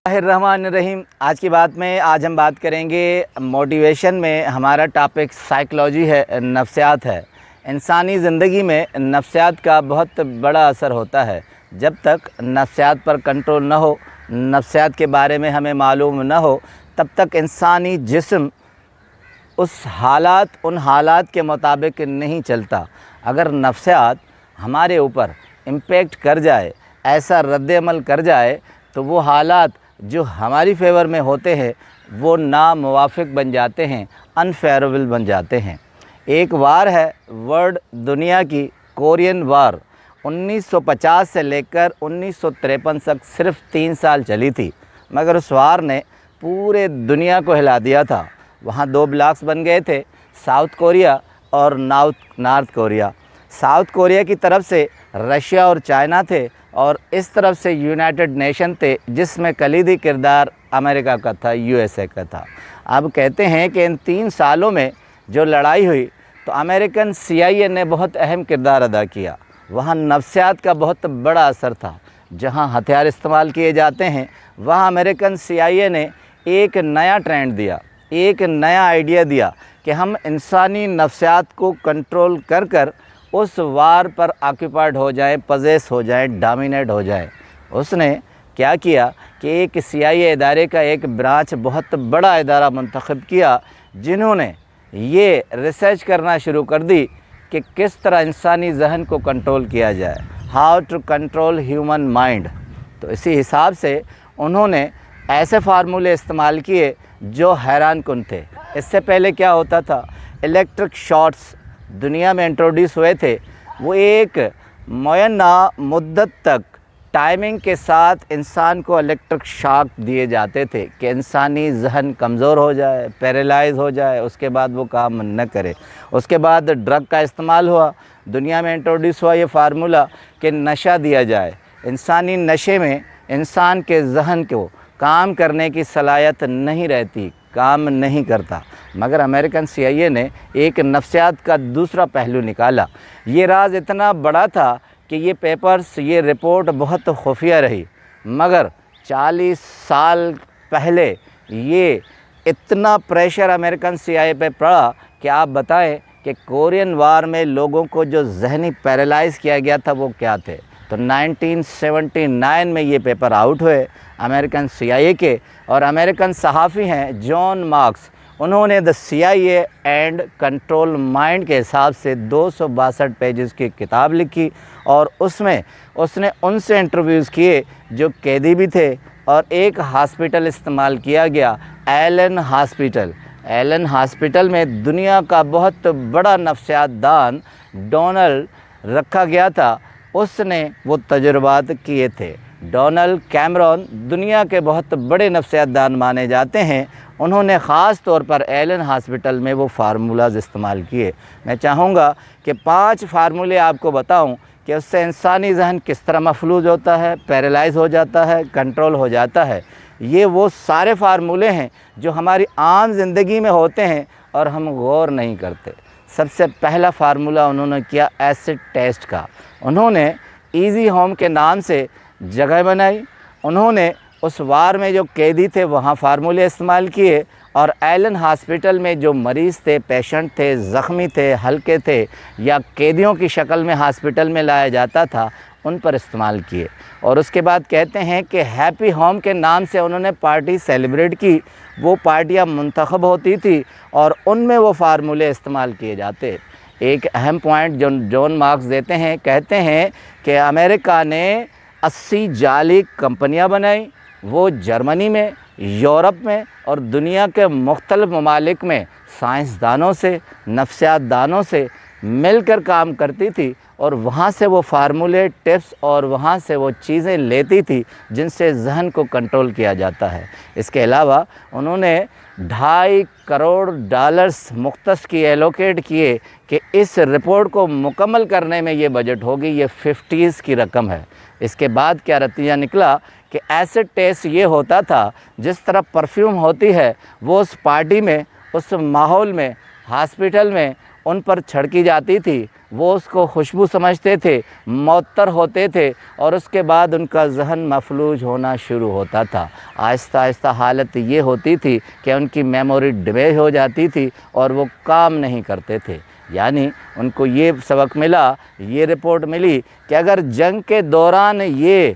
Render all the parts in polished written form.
الرحمن الرحیم۔ آج کی بات میں ہم بات کریں گے موٹیویشن میں۔ ہمارا ٹاپک سائیکلوجی ہے، نفسیات ہے۔ انسانی زندگی میں نفسیات کا بہت بڑا اثر ہوتا ہے۔ جب تک نفسیات پر کنٹرول نہ ہو، نفسیات کے بارے میں ہمیں معلوم نہ ہو، تب تک انسانی جسم ان حالات کے مطابق نہیں چلتا۔ اگر نفسیات ہمارے اوپر امپیکٹ کر جائے، ایسا رد عمل کر جائے، تو وہ حالات جو ہماری فیور میں ہوتے ہیں وہ ناموافق بن جاتے ہیں، انفیوریبل بن جاتے ہیں۔ ایک وار ہے ورلڈ دنیا کی، کورین وار، 1950 سے لے کر 1953 تک صرف 3 سال چلی تھی، مگر اس وار نے پورے دنیا کو ہلا دیا تھا۔ وہاں 2 بلاکس بن گئے تھے، ساؤتھ کوریا اور نارتھ کوریا۔ ساؤتھ کوریا کی طرف سے رشیا اور چائنا تھے، اور اس طرف سے یونائٹڈ نیشن تھے، جس میں کلیدی کردار امریکہ کا تھا، USA کا تھا۔ اب کہتے ہیں کہ ان 3 سالوں میں جو لڑائی ہوئی تو امریکن CIA نے بہت اہم کردار ادا کیا۔ وہاں نفسیات کا بہت بڑا اثر تھا۔ جہاں ہتھیار استعمال کیے جاتے ہیں، وہاں امریکن CIA نے ایک نیا ٹرینڈ دیا، ایک نیا آئیڈیا دیا کہ ہم انسانی نفسیات کو کنٹرول کر اس وار پر آکیپائڈ ہو جائیں، پوزیس ہو جائیں، ڈومینیٹ ہو جائیں۔ اس نے کیا کیا کہ ایک CIA ادارے کا ایک برانچ، بہت بڑا ادارہ منتخب کیا، جنہوں نے یہ ریسرچ کرنا شروع کر دی کہ کس طرح انسانی ذہن کو کنٹرول کیا جائے، how to control human mind. تو اسی حساب سے انہوں نے ایسے فارمولے استعمال کیے جو حیران کن تھے۔ اس سے پہلے کیا ہوتا تھا، الیکٹرک شاٹس دنیا میں انٹروڈیوس ہوئے تھے۔ وہ ایک معینہ مدت تک ٹائمنگ کے ساتھ انسان کو الیکٹرک شاک دیے جاتے تھے کہ انسانی ذہن کمزور ہو جائے، پیرالائز ہو جائے، اس کے بعد وہ کام نہ کرے۔ اس کے بعد ڈرگ کا استعمال ہوا، دنیا میں انٹروڈیوس ہوا یہ فارمولہ کہ نشہ دیا جائے۔ انسانی نشے میں انسان کے ذہن کو کام کرنے کی صلاحیت نہیں رہتی، کام نہیں کرتا۔ مگر امریکن CIA نے ایک نفسیات کا دوسرا پہلو نکالا۔ یہ راز اتنا بڑا تھا کہ یہ پیپرز، یہ رپورٹ بہت خفیہ رہی، مگر 40 سال پہلے یہ اتنا پریشر امریکن CIA پہ پڑا کہ آپ بتائیں کہ کورین وار میں لوگوں کو جو ذہنی پیرالائز کیا گیا تھا وہ کیا تھے۔ تو 1979 میں یہ پیپر آؤٹ ہوئے امریکن CIA کے، اور امریکن صحافی ہیں جان مارکس، انہوں نے دا CIA اینڈ کنٹرول مائنڈ کے حساب سے 262 پیجز کی کتاب لکھی، اور اس میں اس نے ان سے انٹرویوز کیے جو قیدی بھی تھے، اور ایک ہاسپٹل استعمال کیا گیا، ایلن ہاسپٹل۔ ایلن ہاسپٹل میں دنیا کا بہت بڑا نفسیات دان ڈونلڈ رکھا گیا تھا، اس نے وہ تجربات کیے تھے۔ ڈونلڈ کیمرون دنیا کے بہت بڑے نفسیات دان مانے جاتے ہیں، انہوں نے خاص طور پر ایلن ہاسپٹل میں وہ فارمولاز استعمال کیے۔ میں چاہوں گا کہ 5 فارمولے آپ کو بتاؤں کہ اس سے انسانی ذہن کس طرح مفلوج ہوتا ہے، پیرالائز ہو جاتا ہے، کنٹرول ہو جاتا ہے۔ یہ وہ سارے فارمولے ہیں جو ہماری عام زندگی میں ہوتے ہیں اور ہم غور نہیں کرتے۔ سب سے پہلا فارمولہ انہوں نے کیا ایسڈ ٹیسٹ کا۔ انہوں نے ایزی ہوم کے نام سے جگہ بنائی، انہوں نے اس وار میں جو قیدی تھے وہاں فارمولے استعمال کیے، اور ایلن ہاسپٹل میں جو مریض تھے، پیشنٹ تھے، زخمی تھے، ہلکے تھے، یا قیدیوں کی شکل میں ہاسپٹل میں لایا جاتا تھا، ان پر استعمال کیے۔ اور اس کے بعد کہتے ہیں کہ ہیپی ہوم کے نام سے انہوں نے پارٹی سیلیبریٹ کی، وہ پارٹیاں منتخب ہوتی تھی اور ان میں وہ فارمولے استعمال کیے جاتے۔ ایک اہم پوائنٹ جو جان مارکس دیتے ہیں، کہتے ہیں کہ امریکہ نے 80 جعلی کمپنیاں بنائیں، وہ جرمنی میں، یورپ میں اور دنیا کے مختلف ممالک میں سائنسدانوں سے، نفسیات دانوں سے مل کر کام کرتی تھی، اور وہاں سے وہ فارمولے، ٹپس اور وہاں سے وہ چیزیں لیتی تھی جن سے ذہن کو کنٹرول کیا جاتا ہے۔ اس کے علاوہ انہوں نے $2.5 کروڑ مختص کیے، ایلوکیٹ کیے کہ اس رپورٹ کو مکمل کرنے میں یہ بجٹ ہوگی، یہ 50s کی رقم ہے۔ اس کے بعد کیا نتیجہ نکلا کہ ایسڈ ٹیسٹ یہ ہوتا تھا، جس طرح پرفیوم ہوتی ہے، وہ اس پارٹی میں، اس ماحول میں، ہاسپٹل میں उन पर छिड़की जाती थी वो उसको खुशबू समझते थे, मुअत्तर होते थे और उसके बाद उनका ज़हन मफलूज होना शुरू होता था। आहिस्ता आहिस्ता हालत ये होती थी कि उनकी मेमोरी डैमेज हो जाती थी और वो काम नहीं करते थे। यानी उनको ये सबक मिला, ये रिपोर्ट मिली कि अगर जंग के दौरान ये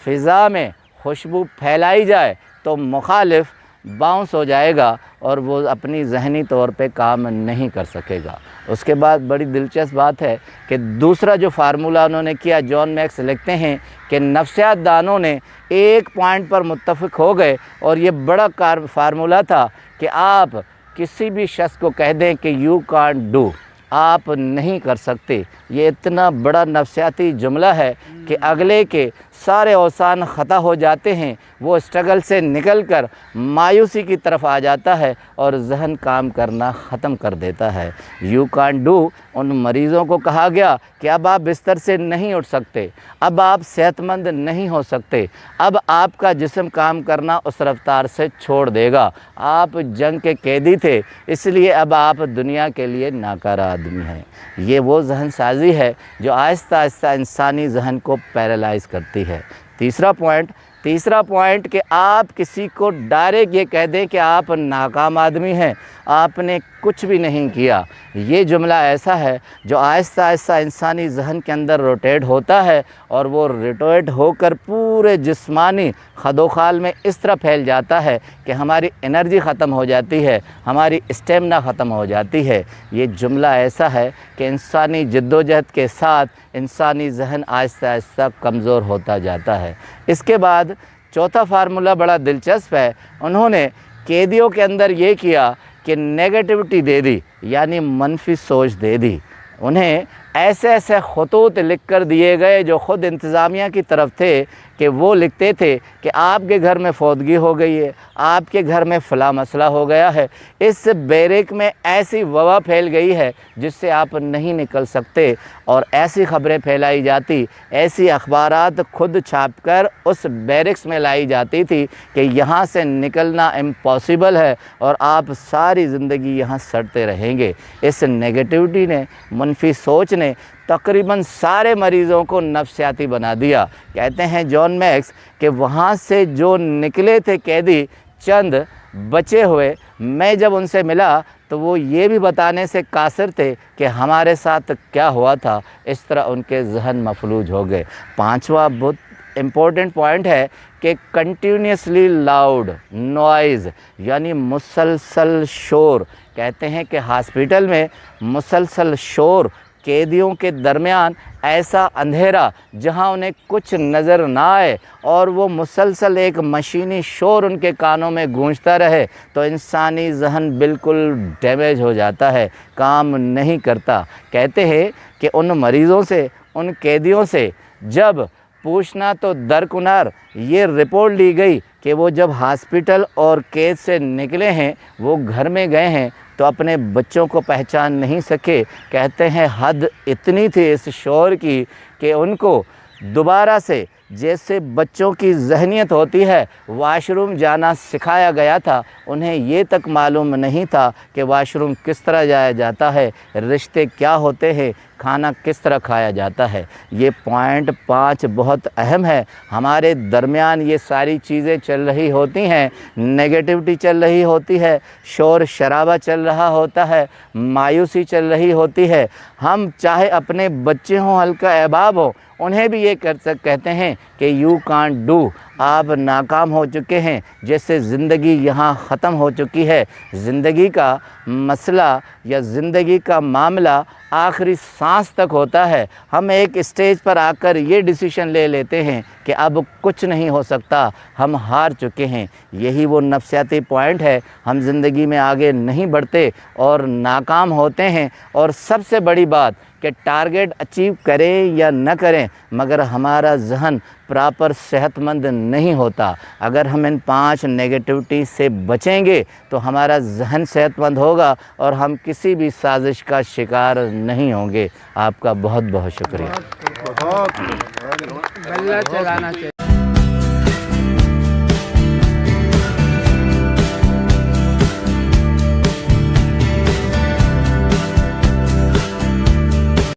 फ़िज़ा में खुशबू फैलाई जाए तो मुखालिफ बाउंस हो जाएगा और वो अपनी ज़हनी तौर पे काम नहीं कर सकेगा। उसके बाद बड़ी दिलचस्प बात है कि दूसरा जो फार्मूला उन्होंने किया, जॉन मैक्स लिखते हैं कि नफ्सियात दानों ने एक पॉइंट पर मुत्तफ़िक हो गए और ये बड़ा फार्मूला था कि आप किसी भी शख्स को कह दें कि यू कांट डू, आप नहीं कर सकते। ये इतना बड़ा नफ्सियाती जुमला है कि अगले के सारे औसान ख़ता हो जाते हैं, वो स्ट्रगल से निकलकर मायूसी की तरफ आ जाता है और ज़हन काम करना ख़त्म कर देता है। यू कांट डू, उन मरीज़ों को कहा गया कि अब आप बिस्तर से नहीं उठ सकते, अब आप सेहतमंद नहीं हो सकते, अब आपका जिस्म काम करना उस रफ्तार से छोड़ देगा। आप जंग के कैदी थे, इसलिए अब आप दुनिया के लिए नाकारा आदमी हैं। ये वो जहन साजी है जो आहिस्ता आहिस्ता इंसानी जहन को पैरालाइज़ करती है। तीसरा पॉइंट कि आप किसी को डायरेक्ट ये कह दें कि आप नाकाम आदमी हैं, आपने कुछ भी नहीं किया। ये जुमला ऐसा है जो आहिस्ता आहिस्ता इंसानी जहन के अंदर रोटेट होता है और वो रोटेट होकर पूरे जिस्मानी खदोखाल में इस तरह फैल जाता है कि हमारी एनर्जी ख़त्म हो जाती है, हमारी स्टेमिना ख़त्म हो जाती है। ये जुमला ऐसा है कि इंसानी जद्दोजहद के साथ इंसानी जहन आहिस्ता आहिस्ता कमज़ोर होता जाता है। इसके बाद चौथा फार्मूला बड़ा दिलचस्प है। उन्होंने कैदियों के अंदर ये किया कि नेगेटिविटी दे दी, यानी मनफी सोच दे दी। उन्हें ऐसे ऐसे खतूत लिख कर दिए गए जो ख़ुद इंतज़ामिया की तरफ थे कि वो लिखते थे कि आपके घर में फौतगी हो गई है, आपके घर में फ़ला मसला हो गया है, इस बैरक में ऐसी वबा फैल गई है जिससे आप नहीं निकल सकते। और ऐसी ख़बरें फैलाई जाती, ऐसी अखबारात खुद छाप कर उस बैरक्स में लाई जाती थी कि यहाँ से निकलना इम्पॉसिबल है और आप सारी ज़िंदगी यहाँ सड़ते रहेंगे। इस नेगेटिविटी ने, मनफी सोच ने तकरीबन सारे मरीज़ों को नफ्सियाती बना दिया। कहते हैं जॉन मैक्स कि वहाँ से जो निकले थे कैदी चंद बचे हुए, मैं जब उनसे मिला तो वो ये भी बताने से कासिर थे कि हमारे साथ क्या हुआ था। इस तरह उनके जहन मफलूज हो गए। पांचवा बहुत इम्पोर्टेंट पॉइंट है कि कंटिन्यूसली लाउड नॉइज़, यानी मुसलसल शोर। कहते हैं कि हॉस्पिटल में मुसलसल शोर, कैदियों के दरमियान ऐसा अंधेरा जहां उन्हें कुछ नज़र ना आए और वो मुसलसल एक मशीनी शोर उनके कानों में गूंजता रहे तो इंसानी जहन बिल्कुल डैमेज हो जाता है, काम नहीं करता। कहते हैं कि उन मरीज़ों से, उन कैदियों से जब पूछना तो दरकुनार ये रिपोर्ट ली गई कि वो जब हॉस्पिटल और कैद से निकले हैं, वो घर में गए हैं तो अपने बच्चों को पहचान नहीं सके। कहते हैं हद इतनी थी इस शोर की कि उनको दोबारा से, जैसे बच्चों की ज़हनियत होती है, वाशरूम जाना सिखाया गया था। उन्हें ये तक मालूम नहीं था कि वाशरूम किस तरह जाया जाता है, रिश्ते क्या होते हैं, खाना किस तरह खाया जाता है। ये पॉइंट 5 बहुत अहम है। हमारे दरमियान ये सारी चीज़ें चल रही होती हैं, नेगेटिविटी चल रही होती है, शोर शराबा चल रहा होता है, मायूसी चल रही होती है। हम चाहे अपने बच्चे हों, हल्का अहबाब हो, उन्हें भी ये कहते हैं कि यू कांट डू, आप नाकाम हो चुके हैं, जैसे ज़िंदगी यहाँ ख़त्म हो चुकी है। ज़िंदगी का मसला या ज़िंदगी का मामला आखिरी सांस तक होता है। हम एक स्टेज पर आकर ये डिसीजन ले लेते हैं कि अब कुछ नहीं हो सकता, हम हार चुके हैं। यही वो नफ्सियाती पॉइंट है, हम ज़िंदगी में आगे नहीं बढ़ते और नाकाम होते हैं। और सबसे बड़ी बात कि टारगेट अचीव करें या न करें, मगर हमारा जहन प्रॉपर सेहतमंद नहीं होता। अगर हम इन 5 नेगेटिविटी से बचेंगे तो हमारा जहन सेहतमंद होगा और हम किसी भी साजिश का शिकार नहीं होंगे। आपका बहुत बहुत शुक्रिया।